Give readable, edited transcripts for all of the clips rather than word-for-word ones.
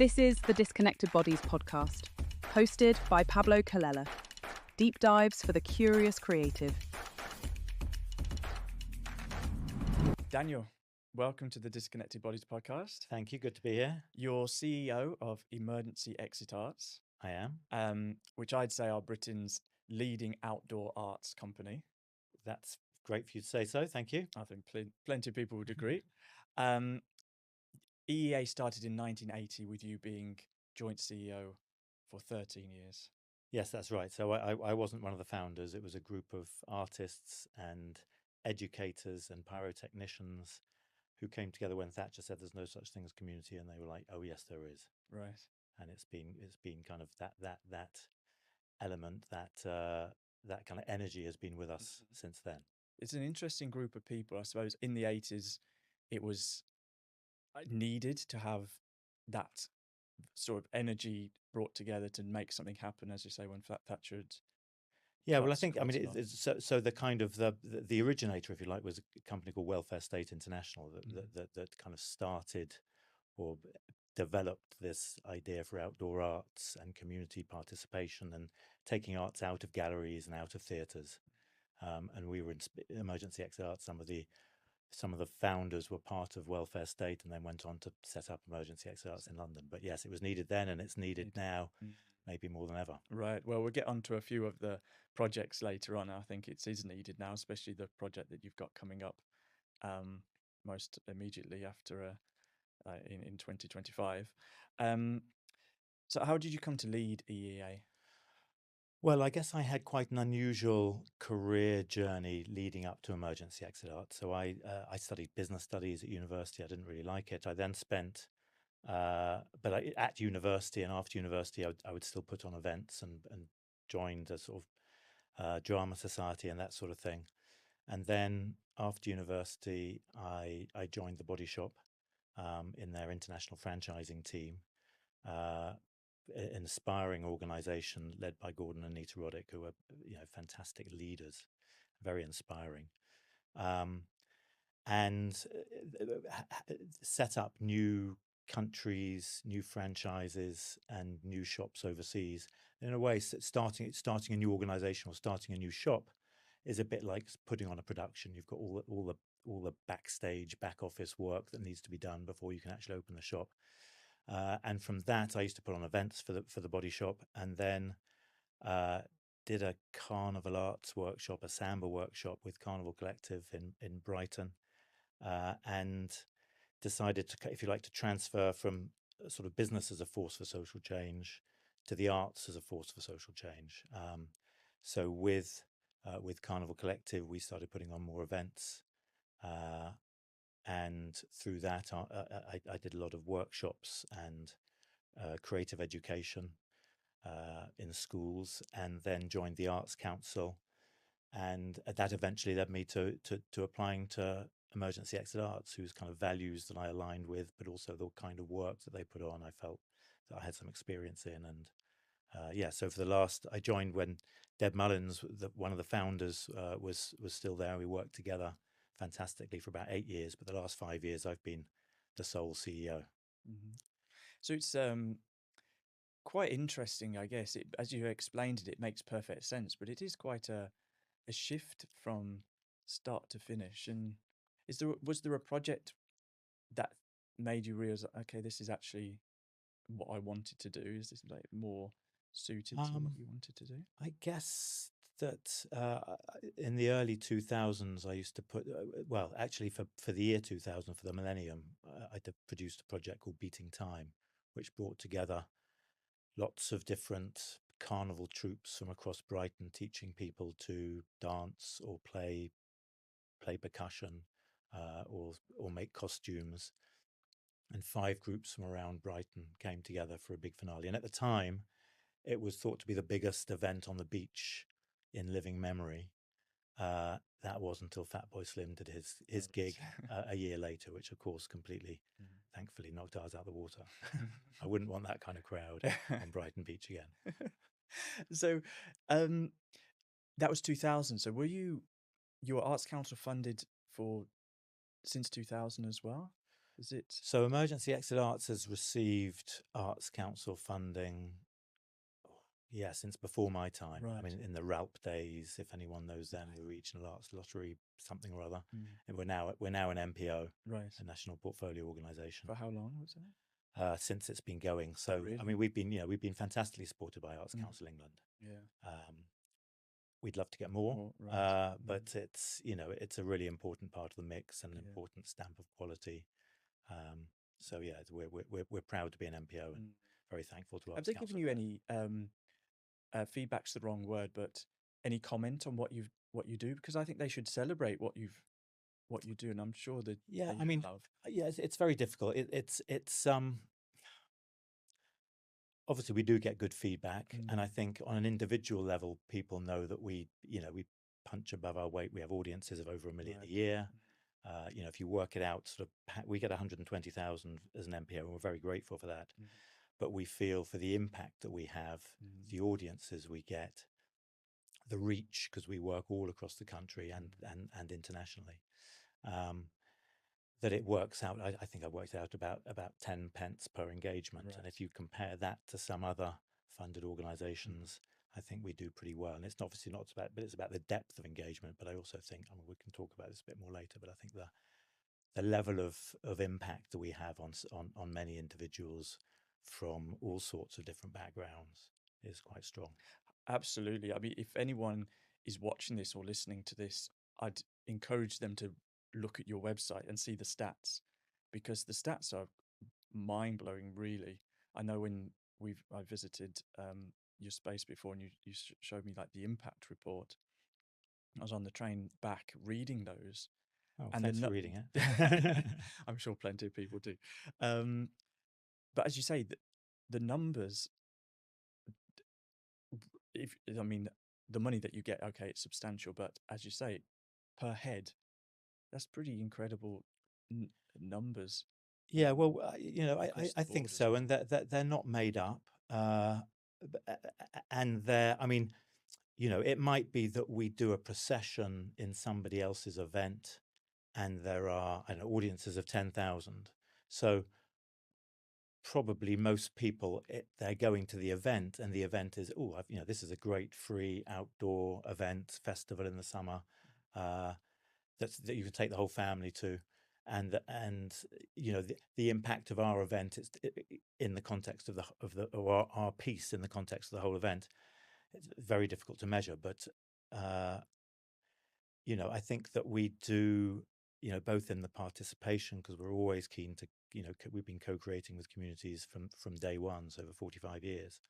This is the Disconnected Bodies podcast, hosted by Pablo Colella. Deep dives for the curious creative. Daniel, welcome to the Disconnected Bodies podcast. Thank you. Good to be here. You're CEO of Emergency Exit Arts. I am. Which I'd say are Britain's leading outdoor arts company. That's great for you to say so. Thank you. I think plenty of people would agree. EEA started in 1980 with you being joint CEO for 13 years. Yes, that's right. So I wasn't one of the founders. It was a group of artists and educators and pyrotechnicians who came together when Thatcher said there's no such thing as community, and they were like, oh yes, there is. Right. And it's been kind of that element, that kind of energy has been with us since then. It's an interesting group of people. I suppose in the 80s it was needed to have that sort of energy brought together to make something happen, as you say, when Thatcher had. Yeah, well, I think, so the kind of the originator, if you like, was a company called Welfare State International that kind of started or developed this idea for outdoor arts and community participation and taking arts out of galleries and out of theatres. And we were in Emergency Exit Arts. Some of the founders were part of Welfare State and then went on to set up Emergency Exit Arts in London. But yes, it was needed then and it's needed now, maybe more than ever. Right. Well, we'll get onto a few of the projects later on. I think it is needed now, especially the project that you've got coming up most immediately after in 2025. So how did you come to lead EEA? Well, I guess I had quite an unusual career journey leading up to Emergency Exit Arts. So I studied business studies at university. I didn't really like it. I then spent, at university and after university, I would still put on events and joined a sort of drama society and that sort of thing. And then after university, I joined the Body Shop in their international franchising team. An aspiring organisation led by Gordon and Nita Roddick, who are fantastic leaders, very inspiring, and set up new countries, new franchises, and new shops overseas. In a way, starting a new organisation or starting a new shop is a bit like putting on a production. You've got all the backstage, back office work that needs to be done before you can actually open the shop. And from that, I used to put on events for the Body Shop, and then did a Carnival Arts workshop, a Samba workshop with Carnival Collective in Brighton, and decided to, if you like, to transfer from sort of business as a force for social change to the arts as a force for social change. So with Carnival Collective, we started putting on more events. And through that, I did a lot of workshops and creative education in schools, and then joined the Arts Council. And that eventually led me to applying to Emergency Exit Arts, whose kind of values that I aligned with, but also the kind of work that they put on, I felt that I had some experience in. And so for the last, I joined when Deb Mullins, one of the founders, was still there. We worked together fantastically for about 8 years, but the last 5 years I've been the sole CEO. Mm-hmm. So it's quite interesting, I guess. As you explained it makes perfect sense, but it is quite a shift from start to finish. And was there a project that made you realize, okay, this is actually what I wanted to do? Is this like more suited to what you wanted to do? I guess that in the early 2000s, I used to put, actually for the year 2000, for the millennium, I produced a project called Beating Time, which brought together lots of different carnival troupes from across Brighton, teaching people to dance or play percussion or make costumes. And 5 groups from around Brighton came together for a big finale. And at the time, it was thought to be the biggest event on the beach in living memory. That was until Fatboy Slim did his gig a year later, which of course completely, thankfully, knocked ours out of the water. I wouldn't want that kind of crowd on Brighton Beach again. So that was 2000. So were your Arts Council funded for since 2000 as well? Is it? So Emergency Exit Arts has received Arts Council funding, since before my time. I Right. mean, in the RALP days, if anyone knows them, the Regional Arts Lottery, something or other. Mm. And we're now an NPO, Right. a National Portfolio Organisation. For how long was it? Since it's been going. So really? I mean, we've been fantastically supported by Arts Mm. Council England. Yeah. We'd love to get more, More, right. but it's it's a really important part of the mix and an Yeah. important stamp of quality. So yeah, we're proud to be an NPO and very thankful to Arts Have they Council. given you any feedback's the wrong word, but any comment on what you do? Because I think they should celebrate what you do, and I'm sure that Yeah, they I mean, have. it's very difficult. It's obviously we do get good feedback, and I think on an individual level, people know that we punch above our weight. We have audiences of over 1 million a year. If you work it out, we get 120,000 as an NPO, and we're very grateful for that. But we feel for the impact that we have, the audiences we get, the reach, because we work all across the country and internationally, that it works out. I think I worked out about 10 pence per engagement. Right. And if you compare that to some other funded organisations, I think we do pretty well. And it's obviously not about, but it's about the depth of engagement. But I also think, I mean, we can talk about this a bit more later, but I think the level of impact that we have on many individuals from all sorts of different backgrounds is quite strong. Absolutely. I mean, if anyone is watching this or listening to this, I'd encourage them to look at your website and see the stats, because the stats are mind-blowing, really. I know when I visited your space before, and you showed me like the impact report. I was on the train back reading those. Oh, and thanks the for reading it. I'm sure plenty of people do. But as you say, the numbers, I mean, the money that you get, okay, it's substantial, but as you say, per head, that's pretty incredible numbers. Yeah, well, Across I the think board as so, well. and they're not made up, and I mean, it might be that we do a procession in somebody else's event, and there are audiences of 10,000. So probably most people they're going to the event, and the event is this is a great free outdoor event festival in the summer that you can take the whole family to, and the impact of our event in the context of our piece in the context of the whole event. It's very difficult to measure, but I think that we do, both in the participation, because we're always keen to, we've been co-creating with communities from day one, so over 45 years.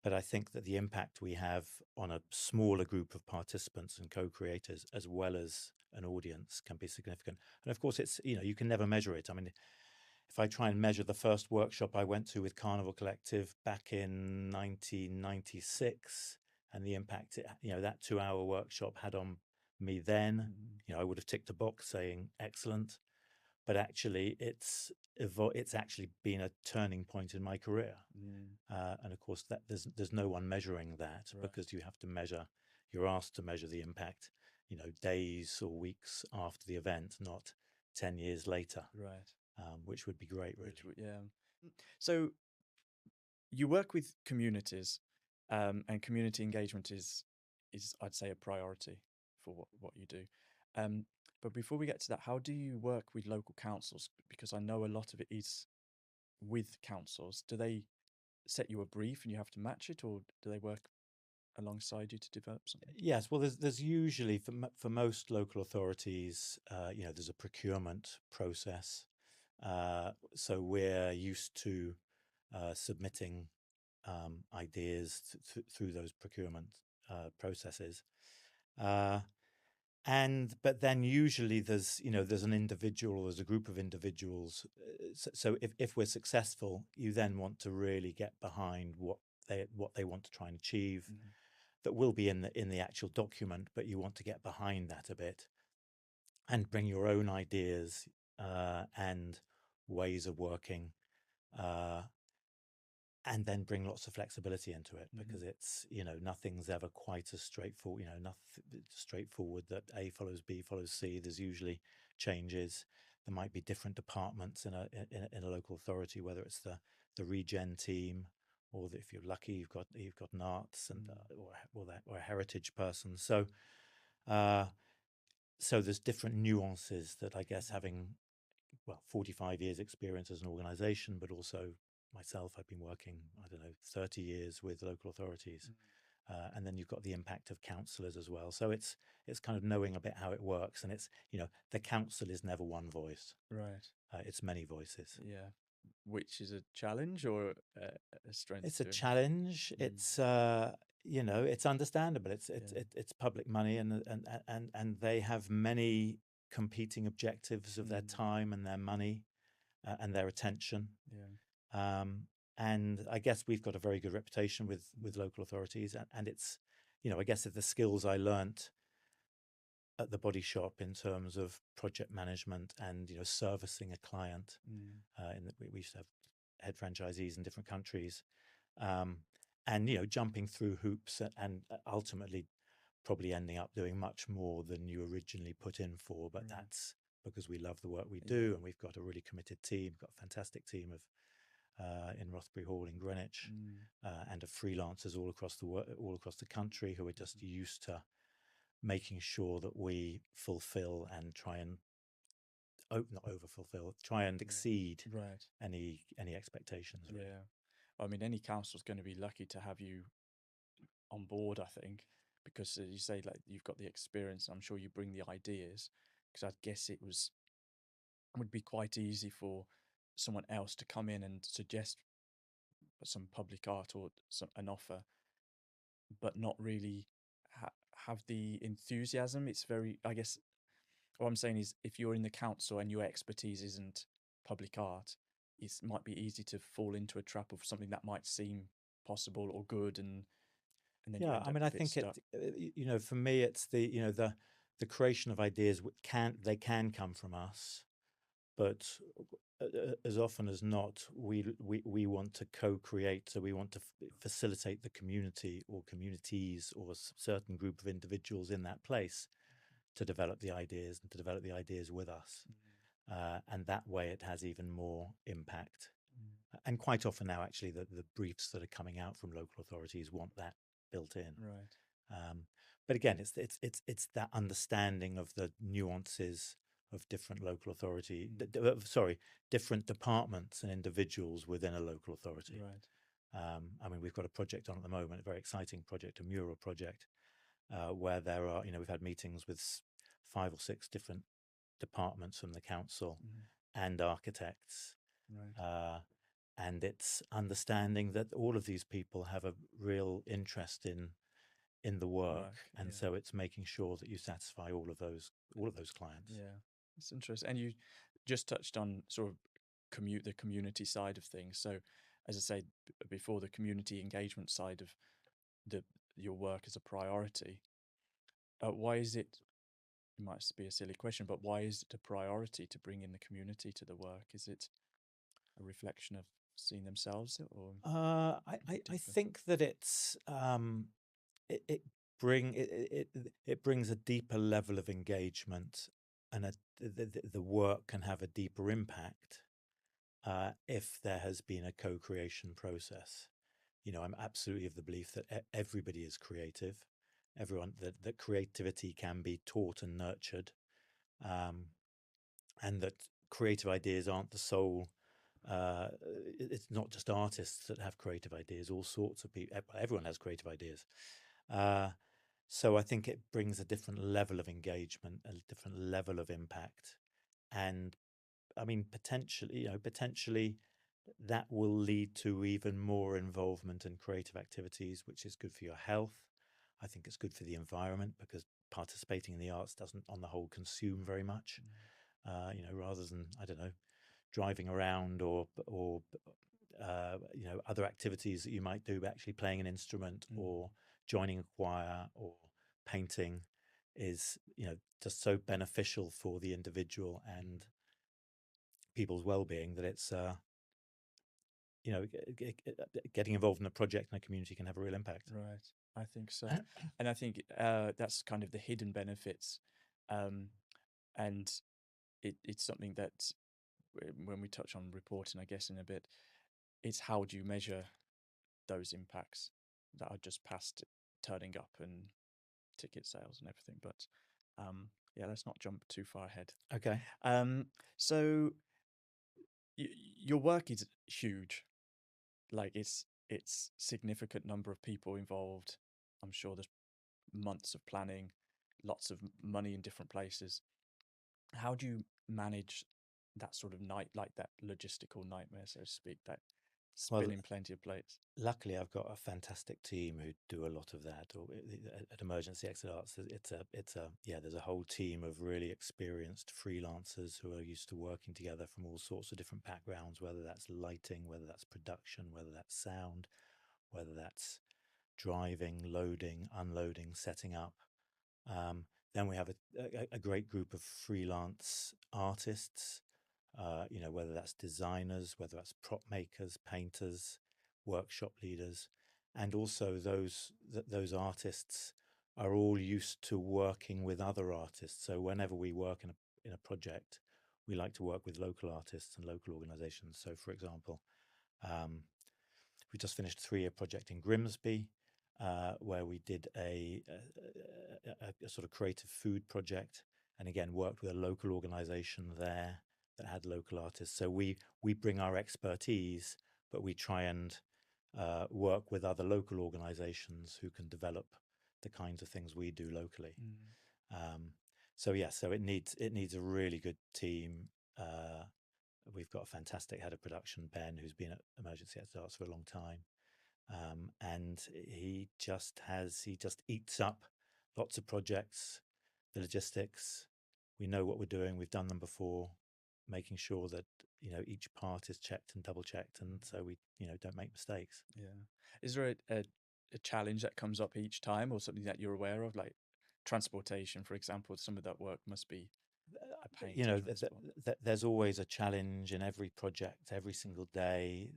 But I think that the impact we have on a smaller group of participants and co-creators, as well as an audience, can be significant. And of course, it's, you can never measure it. I mean, if I try and measure the first workshop I went to with Carnival Collective back in 1996, and the impact that 2-hour workshop had on me then, I would have ticked a box saying excellent, but actually it's actually been a turning point in my career. And of course that there's no one measuring that, right, because you have to measure, you're asked to measure the impact, days or weeks after the event, not 10 years later, right? Which would be great, really. Yeah. So you work with communities, and community engagement is I'd say a priority for what you do. But before we get to that, how do you work with local councils? Because I know a lot of it is with councils. Do they set you a brief and you have to match it, or do they work alongside you to develop something? Yes, well, there's usually for most local authorities, there's a procurement process. So we're used to submitting ideas through those procurement processes. But then usually there's an individual or there's a group of individuals. So if we're successful, you then want to really get behind what they want to try and achieve. That will be in the actual document, but you want to get behind that a bit and bring your own ideas and ways of working, and then bring lots of flexibility into it, because it's nothing's ever quite as straightforward. Nothing straightforward that A follows B follows C. There's usually changes. there might be different departments in a local authority, whether it's the regen team, or if you're lucky, you've got an arts and or a heritage person. So so there's different nuances that I guess having 45 years experience as an organization, but also myself, I've been working, I don't know, 30 years with local authorities. And then you've got the impact of councillors as well. So it's kind of knowing a bit how it works. And it's, the council is never one voice. Right. It's many voices. Yeah. Which is a challenge or a strength? It's a challenge. It's, it's understandable. It's public money and they have many competing objectives of their time and their money and their attention. Yeah. And I guess we've got a very good reputation with local authorities, and it's, I guess the skills I learnt at the Body Shop in terms of project management and servicing a client. We used to have head franchisees in different countries, and jumping through hoops and ultimately probably ending up doing much more than you originally put in for. But that's because we love the work we do, and we've got a really committed team. We've got a fantastic team of in Rothbury Hall in Greenwich, and of freelancers all across the country who are just used to making sure that we fulfill and try and not overfulfill, try and exceed any expectations. Really. Yeah, I mean, any council's going to be lucky to have you on board, I think, because as you say, like you've got the experience. I'm sure you bring the ideas, because I guess would be quite easy for someone else to come in and suggest some public art or an offer, but not really have the enthusiasm. It's very, I guess, what I'm saying is if you're in the council and your expertise isn't public art, it might be easy to fall into a trap of something that might seem possible or good, and then you end up I think stuck. for me, it's the creation of ideas they can come from us, but as often as not, we want to co-create. So we want to facilitate the community or communities or a certain group of individuals in that place to develop the ideas and to develop the ideas with us. And that way it has even more impact. And quite often now, actually, the briefs that are coming out from local authorities want that built in. Right. But again, it's that understanding of the nuances of different local authority, different departments and individuals within a local authority. Right. I mean, we've got a project on at the moment, a very exciting project, a mural project, where there are, we've had meetings with 5 or 6 different departments from the council and architects. Right. And it's understanding that all of these people have a real interest in the work, and so it's making sure that you satisfy all of those clients. Yeah, it's interesting. And you just touched on sort of the community side of things. So, as I said before, the community engagement side of your work as a priority. Why is it? It might be a silly question, but why is it a priority to bring in the community to the work? Is it a reflection of seeing themselves, or I think that it's it brings a deeper level of engagement, and the work can have a deeper impact if there has been a co-creation process. I'm absolutely of the belief that everybody is creative, everyone that creativity can be taught and nurtured, and that creative ideas aren't the sole. It's not just artists that have creative ideas. All sorts of people. Everyone has creative ideas. So I think it brings a different level of engagement, a different level of impact, and I mean potentially that will lead to even more involvement in creative activities, which is good for your health. I think it's good for the environment because participating in the arts doesn't, on the whole, consume very much. Rather than, I don't know, driving around or other activities that you might do, actually playing an instrument or joining a choir or painting is just so beneficial for the individual and people's well-being that it's getting involved in a project in a community can have a real impact. Right, I think so. And I think that's kind of the hidden benefits, and it's something that when we touch on reporting, I guess in a bit, it's how do you measure those impacts that are just past turning up and ticket sales and everything. But yeah, let's not jump too far ahead. Okay. So your work is huge. Like it's significant number of people involved. I'm sure there's months of planning, lots of money in different places. How do you manage that sort of like that logistical nightmare, so to speak, that Well, spinning plenty of plates? luckily, I've got a fantastic team who do a lot of that. Or at Emergency Exit Arts, there's a whole team of really experienced freelancers who are used to working together from all sorts of different backgrounds, whether that's lighting, whether that's production, whether that's sound, whether that's driving, loading, unloading, setting up. Then we have a great group of freelance artists, whether that's designers, whether that's prop makers, painters, workshop leaders, and also those artists are all used to working with other artists. So whenever we work in a project, we like to work with local artists and local organisations. So, for example, we just finished a 3-year project in Grimsby, where we did a sort of creative food project, and again worked with a local organisation there that had local artists. So we bring our expertise, but we try and work with other local organisations who can develop the kinds of things we do locally. So it needs a really good team. We've got a fantastic head of production, Ben, who's been at Emergency Exit Arts for a long time. And he just eats up lots of projects, the logistics. We know what we're doing. We've done them before, making sure that, each part is checked and double checked. And so we, don't make mistakes. Yeah. Is there a challenge that comes up each time or something that you're aware of? Like transportation, for example, some of that work must be a pain to transport. There's always a challenge in every project, every single day.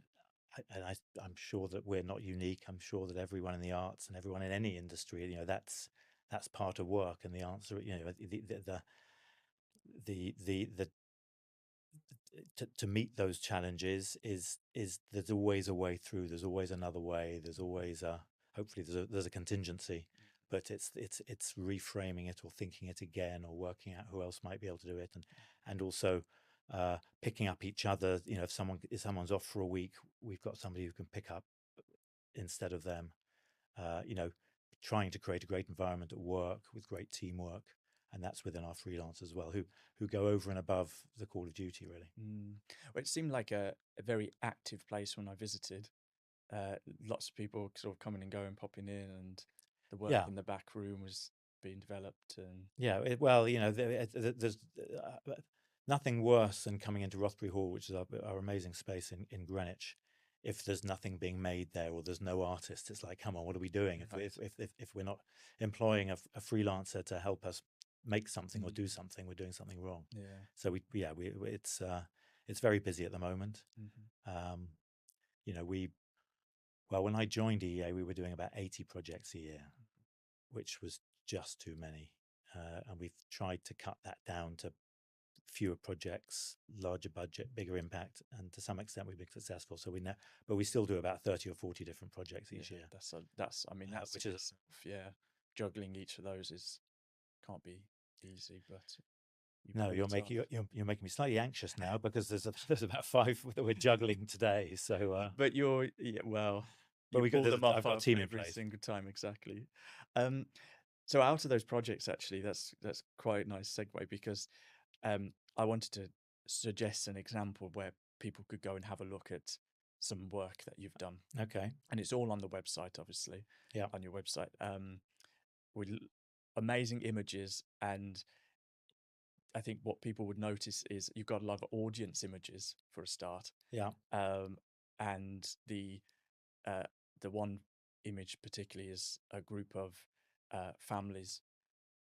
I'm sure that we're not unique. I'm sure that everyone in the arts and everyone in any industry, that's part of work. And the answer, to meet those challenges is there's always a way through. There's always another way. There's always hopefully there's a contingency, but it's reframing it or thinking it again or working out who else might be able to do it, and also picking up each other. If someone's off for a week, we've got somebody who can pick up instead of them. Trying to create a great environment at work with great teamwork, and that's within our freelance as well, who go over and above the call of duty, really. Well, it seemed like a very active place when I visited. Lots of people sort of coming and going, popping in, and the work in the back room was being developed. And there's nothing worse than coming into Rothbury Hall, which is our amazing space in Greenwich. If there's nothing being made there or there's no artist, it's like, come on, what are we doing? Right. If we're not employing a freelancer to help us make something or do something, we're doing something wrong. Yeah. So it's very busy at the moment. When I joined EEA, we were doing about 80 projects a year, which was just too many. And we've tried to cut that down to fewer projects, larger budget, bigger impact, and to some extent we've been successful. So but we still do about 30 or 40 different projects each year. That's which is juggling each of those can't be easy, but you're making me slightly anxious now because there's about 5 that we're juggling today. So but but we pull them off. I've got a team in every place. single time, exactly. So out of those projects, actually, that's quite a nice segue, because I wanted to suggest an example where people could go and have a look at some work that you've done. Okay. And it's all on the website, obviously. Yeah. On your website. With amazing images, and I think what people would notice is you've got a lot of audience images for a start. Yeah. And the one image particularly is a group of families,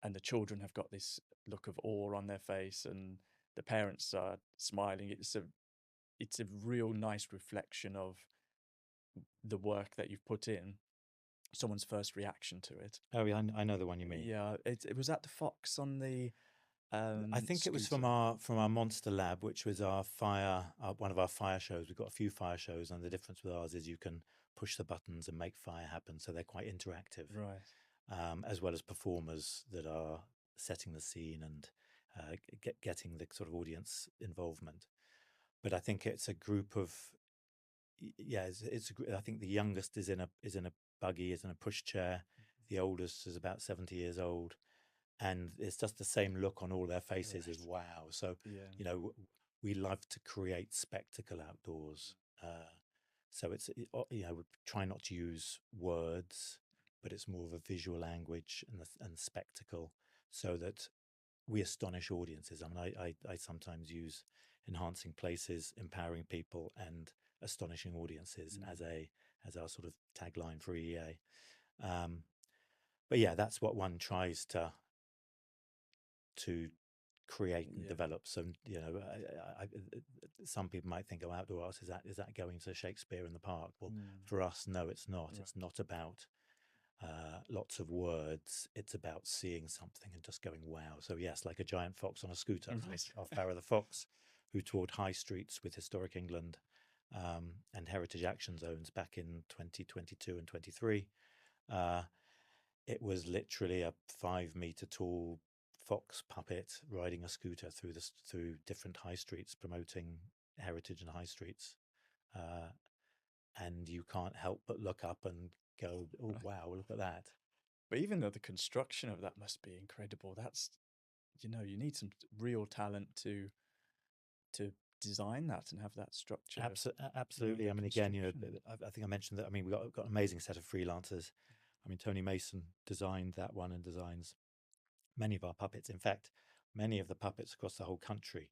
and the children have got this look of awe on their face, and the parents are smiling. It's a real nice reflection of the work that you've put in, someone's first reaction to it. Oh, yeah, I know the one you mean. Yeah, it was at the Fox on the I think it was scooter? from our Monster Lab, which was one of our fire shows. We've got a few fire shows, and the difference with ours is you can push the buttons and make fire happen, so they're quite interactive, Right. as well as performers that are setting the scene and getting the sort of audience involvement. But I think it's a group of yeah, I think the youngest is in a buggy, is in a pushchair. The oldest is about 70 years old, and it's just the same look on all their faces as Right. wow. So Yeah. we love to create spectacle outdoors. So we try not to use words, but it's more of a visual language and spectacle, so that we astonish audiences. I mean, I sometimes use enhancing places, empowering people, and astonishing audiences as our sort of tagline for EEA. But yeah, that's what one tries to create and Yeah. develop. So some people might think, oh, outdoor arts is that going to Shakespeare in the Park? Well, for us, no, it's not. Right. It's not about lots of words. It's about seeing something and just going, wow. So yes, like a giant fox on a scooter Right. of Farrah the Fox, who toured high streets with Historic England and Heritage Action Zones back in 2022 and 23. It was literally a 5 meter tall fox puppet riding a scooter through different high streets, promoting heritage and high streets. And you can't help but look up and go, oh, Right. wow, look at that. But even though the construction of that must be incredible, that's, you need some real talent to design that and have that structure. Absolutely. The I mean, again, construction. I think I mentioned that. I mean, we've got an amazing set of freelancers. I mean, Tony Mason designed that one and designs many of our puppets. In fact, many of the puppets across the whole country.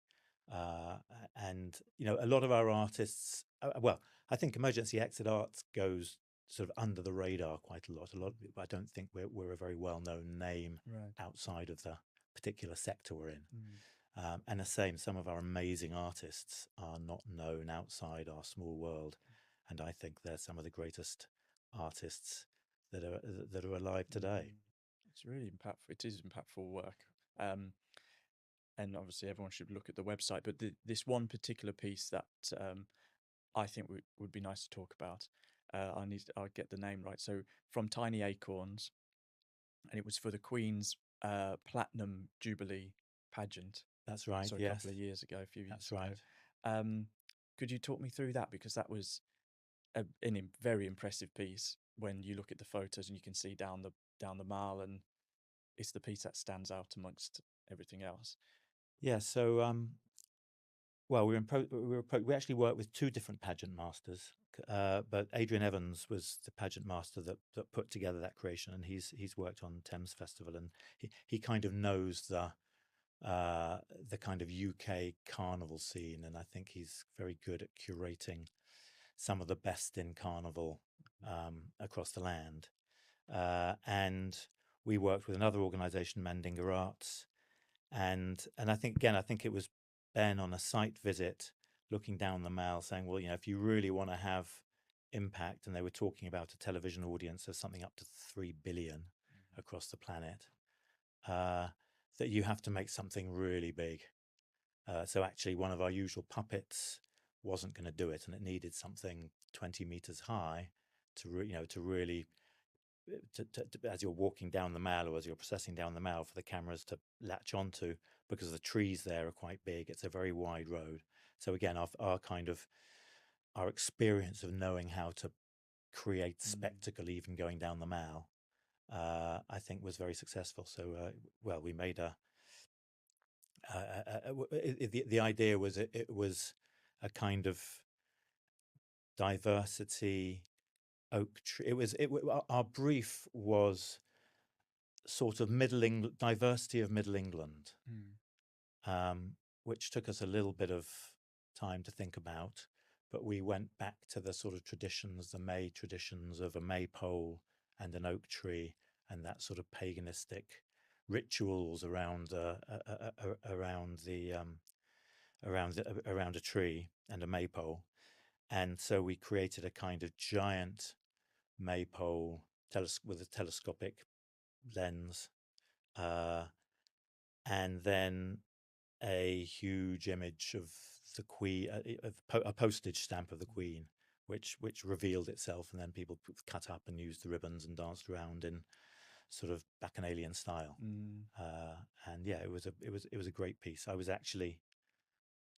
And, a lot of our artists, well, I think emergency exit arts goes sort of under the radar quite a lot. I don't think we're a very well-known name Right. outside of the particular sector we're in. Mm. And the same, some of our amazing artists are not known outside our small world. And I think they're some of the greatest artists that are alive today. It's really impactful. It is impactful work. And obviously everyone should look at the website. But this one particular piece that I think would be nice to talk about. I'll get the name right. So from Tiny Acorns, and it was for the Queen's Platinum Jubilee pageant. That's right. So a Yes, couple of years ago, a few years that's ago. right. Could you talk me through that, because that was a very impressive piece when you look at the photos and you can see down the mall, and it's the piece that stands out amongst everything else. Yeah. So, well, we actually worked with two different pageant masters, but Adrian Evans was the pageant master that put together that creation, and he's worked on Thames Festival, and he kind of knows the kind of UK carnival scene, and I think he's very good at curating some of the best in carnival across the land. And we worked with another organisation, Mandinga Arts, and I think it was Ben on a site visit looking down the Mall saying, well, if you really want to have impact, and they were talking about a television audience of something up to 3 billion across the planet, that you have to make something really big. So actually one of our usual puppets wasn't going to do it, and it needed something 20 meters high to really as you're walking down the Mall, or as you're processing down the Mall, for the cameras to latch onto, because the trees there are quite big. It's a very wide road. So again, our experience of knowing how to create spectacle, even going down the Mall, I think was very successful. So, well, we made the idea was it was a kind of diversity oak tree. Our brief was sort of diversity of Middle England, which took us a little bit of time to think about. But we went back to the sort of traditions, the May traditions of a maypole and an oak tree, and that sort of paganistic rituals around a tree and a maypole. And so we created a kind of giant maypole with a telescopic lens, and then a huge image of the Queen, a postage stamp of the Queen, which revealed itself, and then people cut up and used the ribbons and danced around in sort of bacchanalian style. And yeah, it was a great piece. I was actually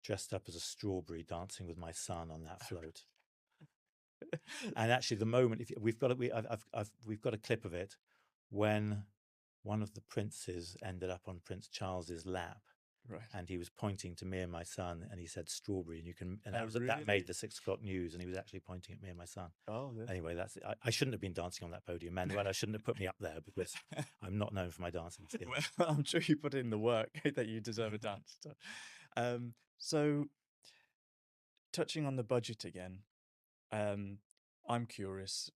dressed up as a strawberry, dancing with my son on that float. And actually, the moment we've got a clip of it when one of the princes ended up on Prince Charles's lap. Right. And he was pointing to me and my son, and he said strawberry, and Oh, that made really? the 6 o'clock news, and he was actually pointing at me and my son. Oh, Anyway, I shouldn't have been dancing on that podium, Manuel. I shouldn't have put me up there because I'm not known for my dancing skills. well, I'm sure you put in the work that you deserve a dance. So, touching on the budget again, I'm curious,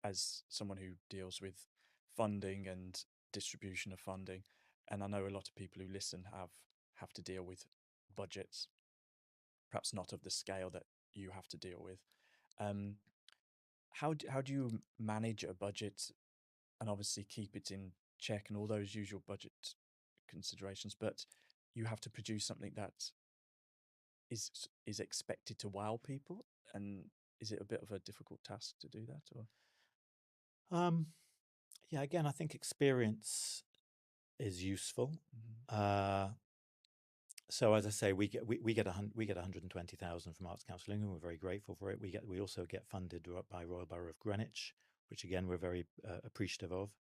as someone who deals with funding and distribution of funding, and I know a lot of people who listen have to deal with budgets, perhaps not of the scale that you have to deal with. How do you manage a budget and obviously keep it in check and all those usual budget considerations, but you have to produce something that is expected to wow people, and is it a bit of a difficult task to do that, or? Yeah, again, I think experience is useful. So as I say, we get 120,000 from Arts Council England. We're very grateful for it. We also get funded by Royal Borough of Greenwich, which again we're very appreciative of.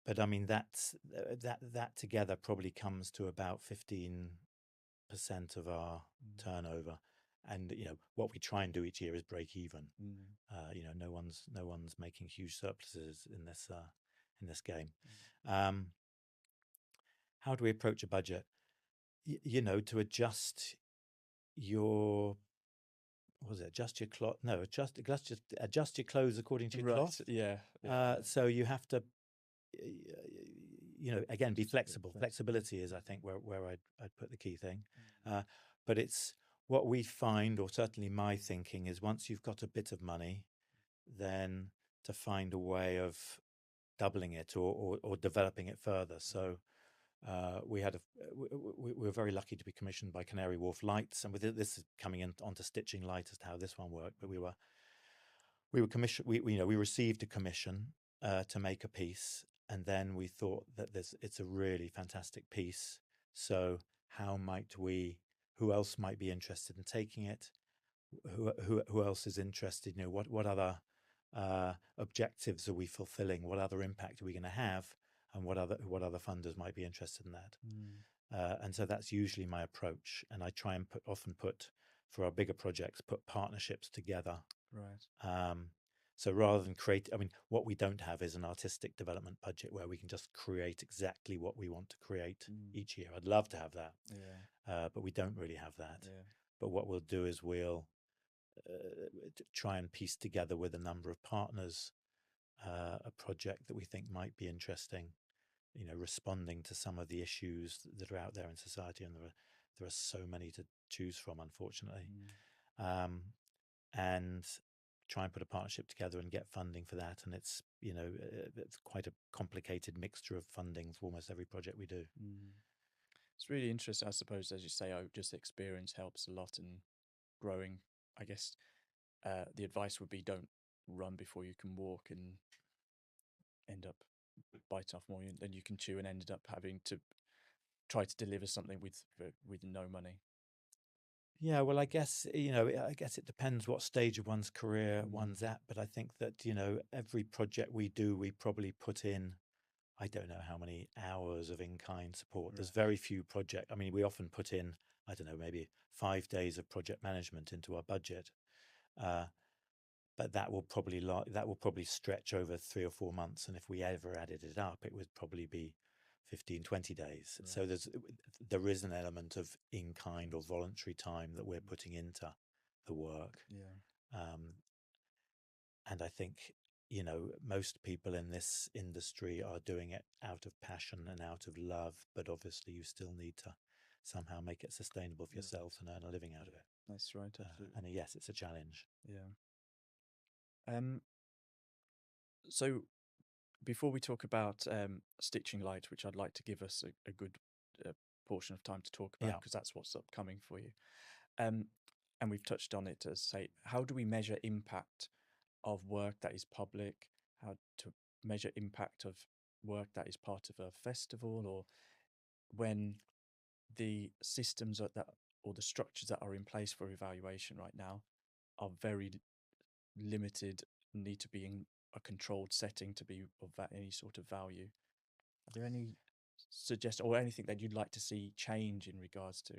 But I mean that together probably comes to about 15% of our turnover. And what we try and do each year is break even. No one's making huge surpluses in this game. How do we approach a budget? To adjust your adjust your cloth? No, adjust your clothes according to your cloth. Yeah. So you have to, again, be flexible. Flexibility is, I think, where I'd put the key thing. But it's what we find, or certainly my thinking, is once you've got a bit of money, then to find a way of doubling it or developing it further. So we were very lucky to be commissioned by Canary Wharf Lights, and with this is coming onto stitching light as to how this one worked. But we were commissioned. We received a commission to make a piece, and then we thought that it's a really fantastic piece. So who else might be interested in taking it? Who else is interested? What other objectives are we fulfilling? What other impact are we going to have? And what other funders might be interested in that? And so that's usually my approach. And I try and put for our bigger projects, put partnerships together. Right. So rather than what we don't have is an artistic development budget where we can just create exactly what we want to create each year. I'd love to have that. Yeah. But we don't really have that. Yeah. But what we'll do is we'll try and piece together with a number of partners a project that we think might be interesting, responding to some of the issues that are out there in society, and there are so many to choose from, unfortunately. And try and put a partnership together and get funding for that. And it's it's quite a complicated mixture of funding for almost every project we do. It's really interesting, I suppose, as you say. Just experience helps a lot in growing. I guess the advice would be don't run before you can walk and end up biting off more than you can chew, and ended up having to try to deliver something with no money. Yeah, well, I guess it depends what stage of one's career one's at, but I think that every project we do, we probably put in, I don't know how many hours of in-kind support. Right. There's very few project. I mean, we often put in, I don't know, maybe 5 days of project management into our budget, but that will probably stretch over 3 or 4 months, and if we ever added it up, it would probably be 15, 20 days. Right. So there is an element of in-kind or voluntary time that we're putting into the work. Yeah. And I think, most people in this industry are doing it out of passion and out of love, but obviously you still need to somehow make it sustainable for yourself and earn a living out of it. That's right, absolutely. And yes, it's a challenge. Yeah. So before we talk about stitching light, which I'd like to give us a good portion of time to talk about, Yeah. because that's what's upcoming for you. And we've touched on it as say, how do we measure impact of work that is public? How to measure impact of work that is part of a festival, or when the systems that or the structures that are in place for evaluation right now are very limited, need to be in a controlled setting to be of any sort of value. Are there any suggestions or anything that you'd like to see change in regards to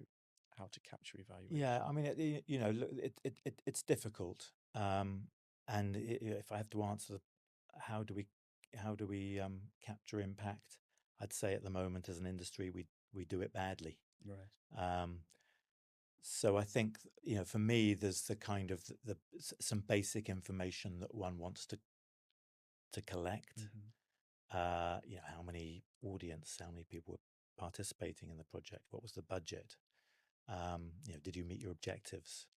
how to capture evaluation? Yeah, I mean, look, it's difficult. And if I have to answer, how do we capture impact? I'd say at the moment, as an industry, we do it badly. Right. So I think, for me, there's the kind of some basic information that one wants to collect. How many audience, how many people were participating in the project? What was the budget? Did you meet your objectives?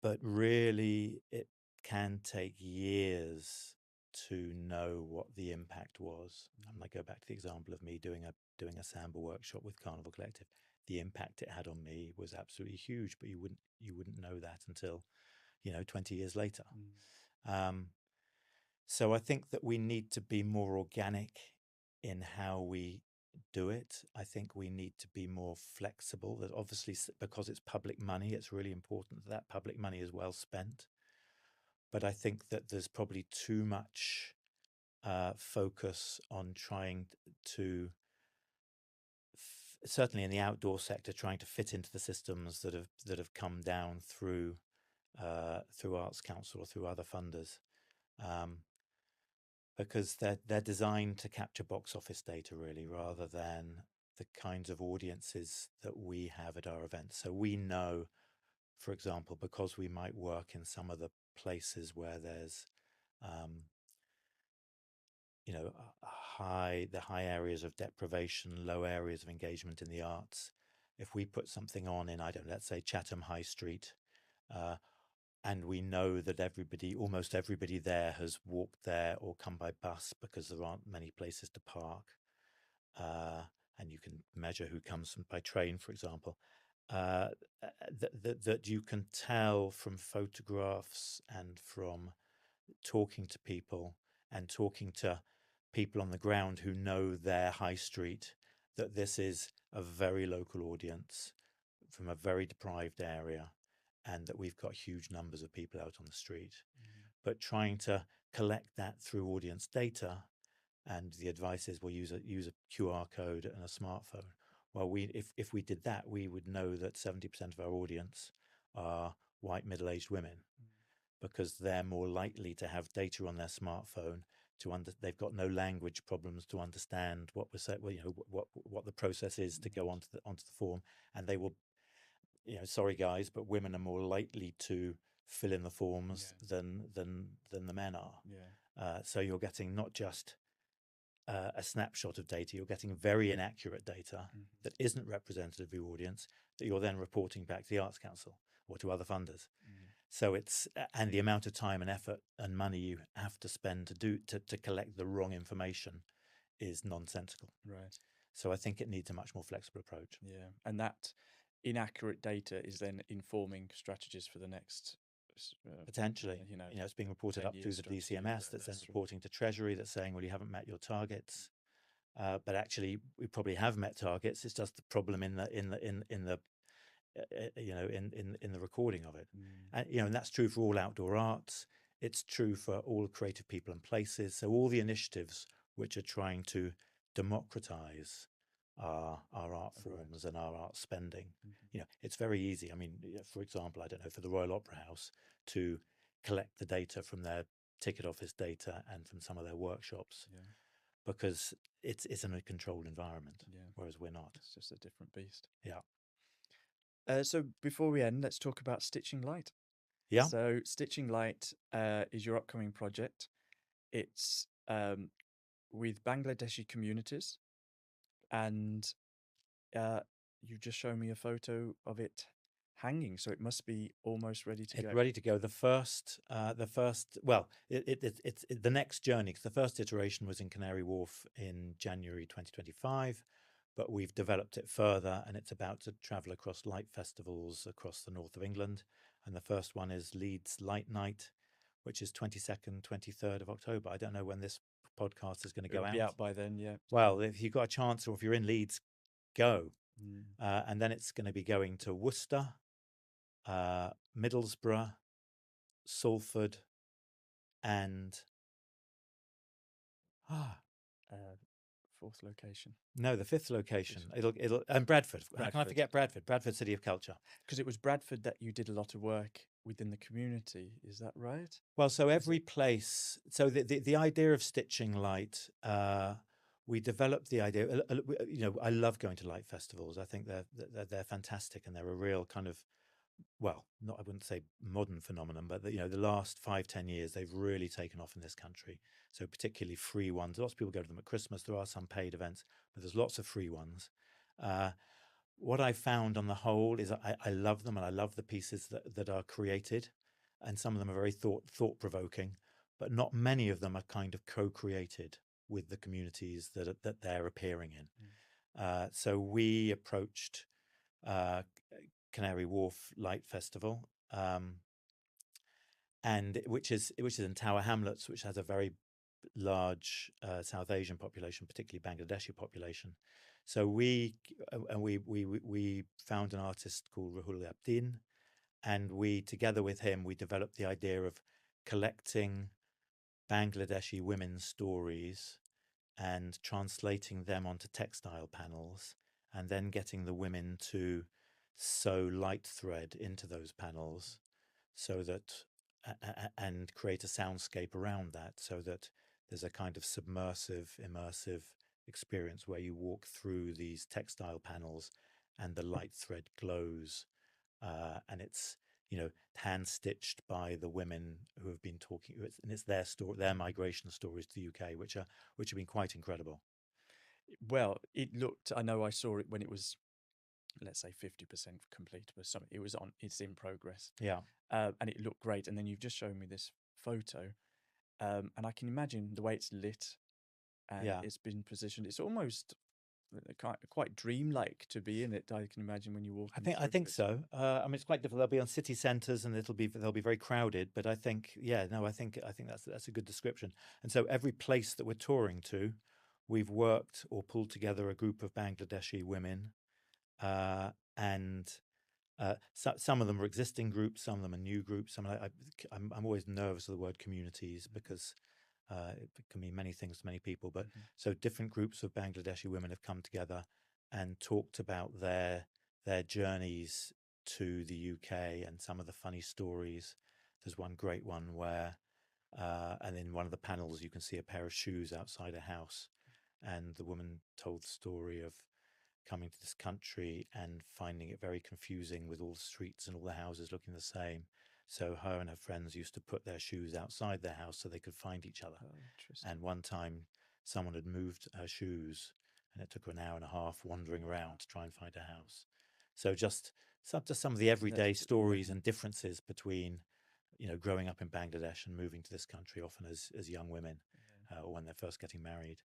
But really, it can take years to know what the impact was. And I go back to the example of me doing a sample workshop with Carnival Collective. The impact it had on me was absolutely huge, but you wouldn't know that until 20 years later. So I think that we need to be more organic in how we do it. I think we need to be more flexible. That obviously, because it's public money, it's really important that public money is well spent. But I think that there's probably too much focus on trying to, certainly in the outdoor sector, trying to fit into the systems that have come down through Arts Council or through other funders. Because they're designed to capture box office data, really, rather than the kinds of audiences that we have at our events. So we know, for example, because we might work in some of the places where there's, the high areas of deprivation, low areas of engagement in the arts. If we put something on in, let's say Chatham High Street, and we know that almost everybody there has walked there or come by bus because there aren't many places to park. And you can measure who comes by train, for example. That you can tell from photographs and from talking to people and talking to people on the ground who know their high street, that this is a very local audience from a very deprived area, and that we've got huge numbers of people out on the street. But trying to collect that through audience data, and the advice is we'll use a QR code and a smartphone. Well, if we did that, we would know that 70% of our audience are white middle-aged women, because they're more likely to have data on their smartphone they've got no language problems to understand what was what the process is to go onto the form, and they will. Sorry guys, but women are more likely to fill in the forms than the men are. So you're getting not just a snapshot of data, you're getting very inaccurate data that isn't representative of your audience, that you're then reporting back to the Arts Council or to other funders. So and the amount of time and effort and money you have to spend to collect the wrong information is nonsensical. Right. So I think it needs a much more flexible approach. Yeah, and that inaccurate data is then informing strategies for the next. Potentially, it's being reported up through the DCMS that's then reporting to Treasury that's saying, well, you haven't met your targets. But actually, we probably have met targets. It's just the problem in the recording of it. And that's true for all outdoor arts. It's true for all creative people and places. So all the initiatives which are trying to democratize our art forms and our art spending. It's very easy. I mean, for example, I don't know, for the Royal Opera House to collect the data from their ticket office data and from some of their workshops, because it's in a controlled environment, whereas we're not. It's just a different beast. Yeah. So before we end, let's talk about Stitching Light. Yeah. So Stitching Light is your upcoming project. It's with Bangladeshi communities, and you just showed me a photo of it hanging, so it must be almost ready to It's go. ready to go. It's the next journey, because the first iteration was in Canary Wharf in January 2025, but we've developed it further, and it's about to travel across light festivals across the north of England. And the first one is Leeds Light Night, which is 22nd, 23rd of October. I don't know when this podcast is going to go It'll be out by then, yeah. Well, if you've got a chance, or if you're in Leeds, go. Mm. And then it's going to be going to Worcester, Middlesbrough, Salford, and Fourth location. no, the fifth location. It'll and Bradford. How can I forget Bradford? Bradford, City of Culture. Because it was Bradford that you did a lot of work within the community. Is that right? Well, so every place. So the idea of stitching light. We developed the idea. You know, I love going to light festivals. I think they're fantastic, and they're a real kind of, well, not, I wouldn't say modern phenomenon, but you know, the last 5-10 years, they've really taken off in this country. So particularly free ones. Lots of people go to them at Christmas. There are some paid events, but there's lots of free ones. What I found on the whole is I love them, and I love the pieces that are created, and some of them are very thought-provoking, but not many of them are kind of co-created with the communities that they're appearing in. So we approached Canary Wharf Light Festival, and which is in Tower Hamlets, which has a very large South Asian population, particularly Bangladeshi population. So we found an artist called Rahul Abdin, and we, together with him, we developed the idea of collecting Bangladeshi women's stories and translating them onto textile panels, and then getting the women to sew light thread into those panels, so that and create a soundscape around that, so that there's a kind of submersive, immersive experience where you walk through these textile panels and the light thread glows, and it's, you know, hand stitched by the women who have been talking, and it's their story, their migration stories to the UK, which have been quite incredible. Well, it looked, I know I saw it when it was, let's say 50% complete, but something, it's in progress. Yeah. And it looked great. And then you've just shown me this photo, and I can imagine the way it's lit and it's been positioned. It's almost quite dreamlike to be in it. I can imagine when you walk. I think so. I mean, it's quite difficult. They'll be on city centres, and they'll be very crowded. But I think, I think that's a good description. And so every place that we're touring to, we've worked or pulled together a group of Bangladeshi women, and some of them are existing groups, some of them are new groups. I'm always nervous of the word communities, because it can mean many things to many people. But so different groups of Bangladeshi women have come together and talked about their journeys to the UK and some of the funny stories. There's one great one where, and in one of the panels, you can see a pair of shoes outside a house, and the woman told the story of coming to this country and finding it very confusing with all the streets and all the houses looking the same. So her and her friends used to put their shoes outside their house so they could find each other. Oh, interesting. And one time someone had moved her shoes, and it took her an hour and a half wandering around to try and find a house. So just some of the everyday stories and differences between, you know, growing up in Bangladesh and moving to this country, often as young women, or when they're first getting married.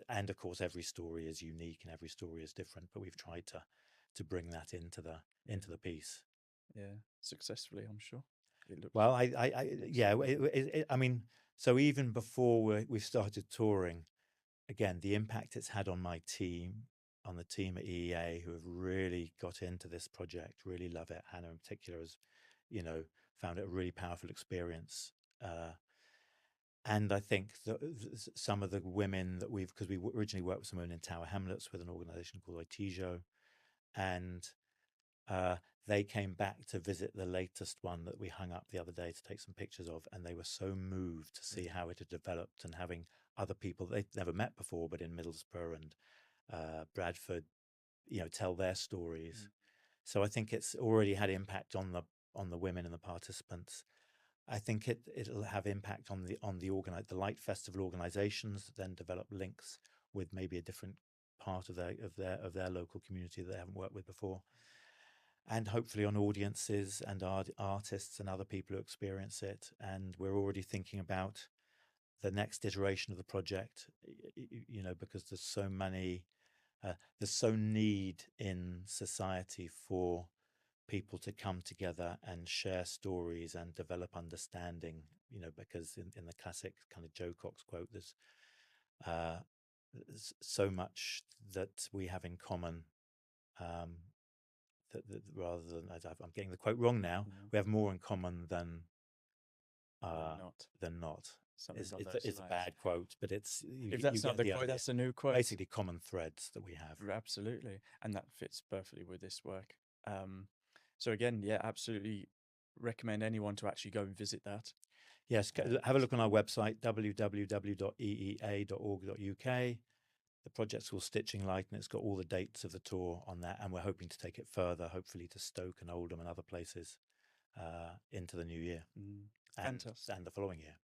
And of course every story is unique and every story is different, but we've tried to bring that into the piece. Yeah, successfully, I'm sure. It looks well. I mean, so even before we started touring, again, the impact it's had on my team, on the team at EEA, who have really got into this project, really love it. Hannah in particular has, you know, found it a really powerful experience. And I think that some of the women that because we originally worked with some women in Tower Hamlets with an organisation called Oitijo, and they came back to visit the latest one that we hung up the other day to take some pictures of, and they were so moved to see how it had developed, and having other people they'd never met before, but in Middlesbrough and Bradford, you know, tell their stories. So I think it's already had impact on the women and the participants. I think it'll have impact on the Light Festival organisations that then develop links with maybe a different part of their local community that they haven't worked with before. and hopefully on audiences and artists and other people who experience it. And we're already thinking about the next iteration of the project, because there's so many, there's so need in society for people to come together and share stories and develop understanding, because in the classic kind of Joe Cox quote, there's so much that we have in common, that rather than, I'm getting the quote wrong now, we have more in common than not. Something along It's those a lines. bad quote, but it's If that's not the quote, idea. that's a new quote. Basically, common threads that we have. Absolutely, and that fits perfectly with this work. So again, yeah, absolutely recommend anyone to actually go and visit that. Yes, have a look on our website, www.eea.org.uk. The project's called Stitching Light, and it's got all the dates of the tour on that. And we're hoping to take it further, hopefully to Stoke and Oldham and other places into the new year. Fantastic. And the following year.